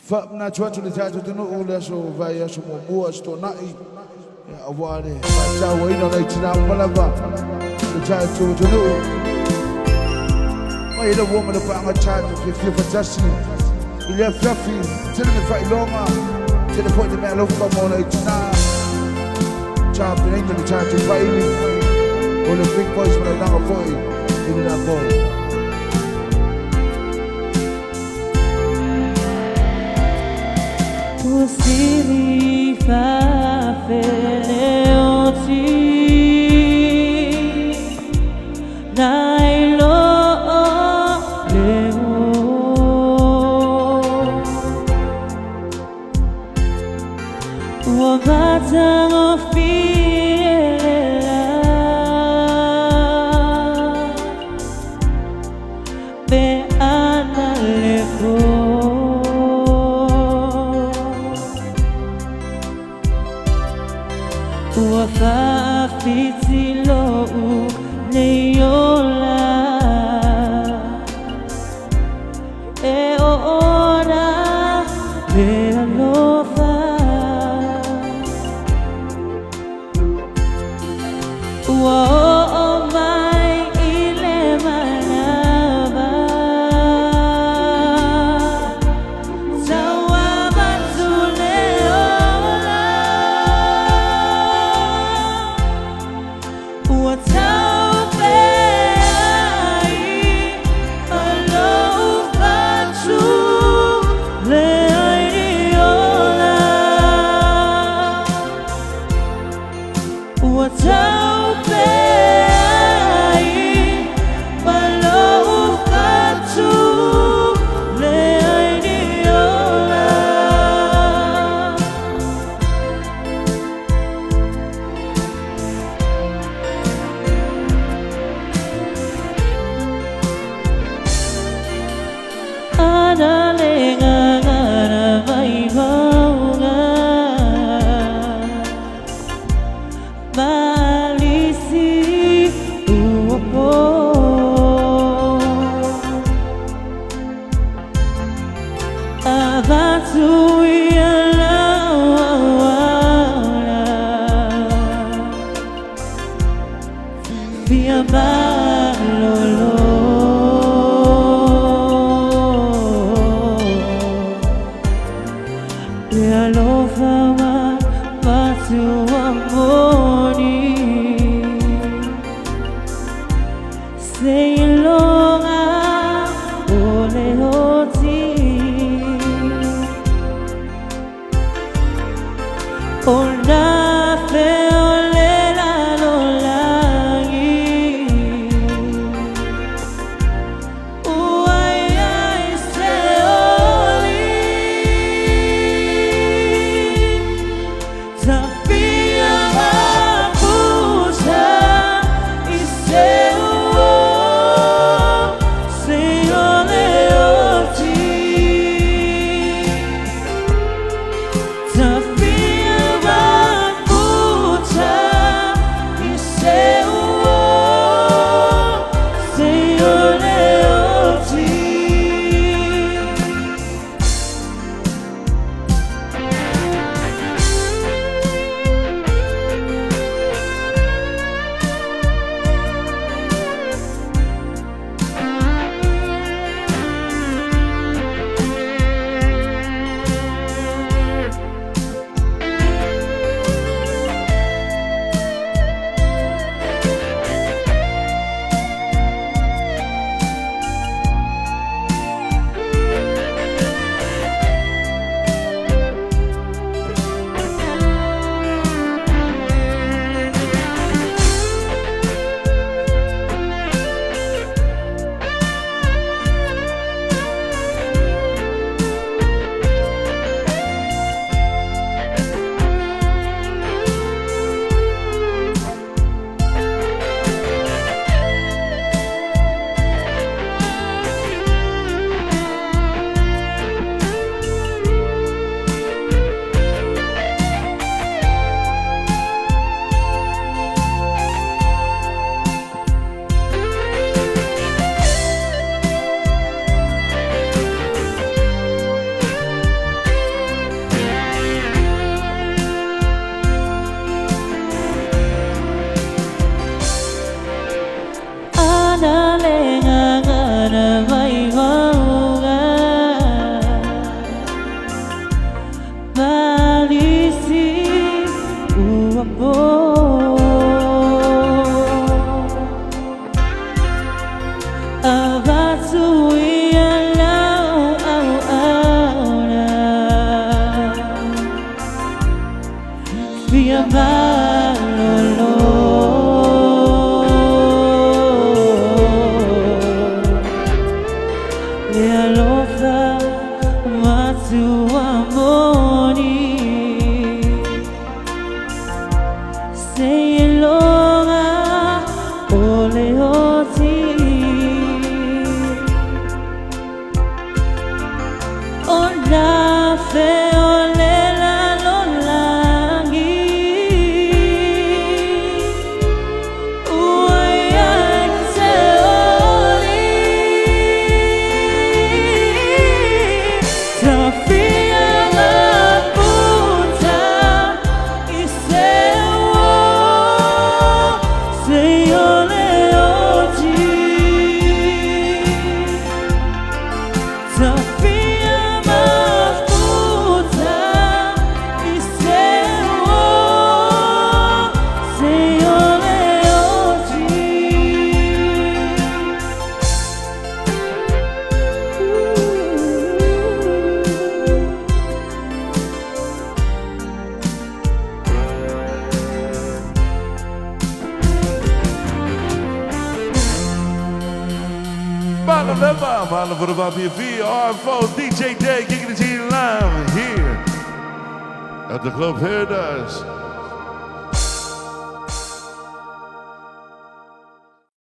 Faafe na chua tuli tatu tunu ule so vai ya sumo mua sto nai ya awale baca waino na itina malava tatu tunu mai da woman da pa tatu fi fantastic ile Faafe tena me fa iloma tena foi de melo como na itina cha pinga de tatu vai ni ole big boys para dar apoio ele na bola. Sili Faafe leoti nailo leo wabata ngofiela be analeko Faafe tilo neyola e ora e alofa oh my ile manava sawa batuleola Via balolo Via lo fama Patu amoni Sei longa Ole hoti Yalofa watu wamoni Seyelonga ole hoti Ona fe ole la lolangi Uaya se oli Tafia la puta Isewo Seyole oti Tafia mafuta Isewo Seyole oti Malen voor de Faafe R4 DJ Day, kicking it in live here at the Club Paradise.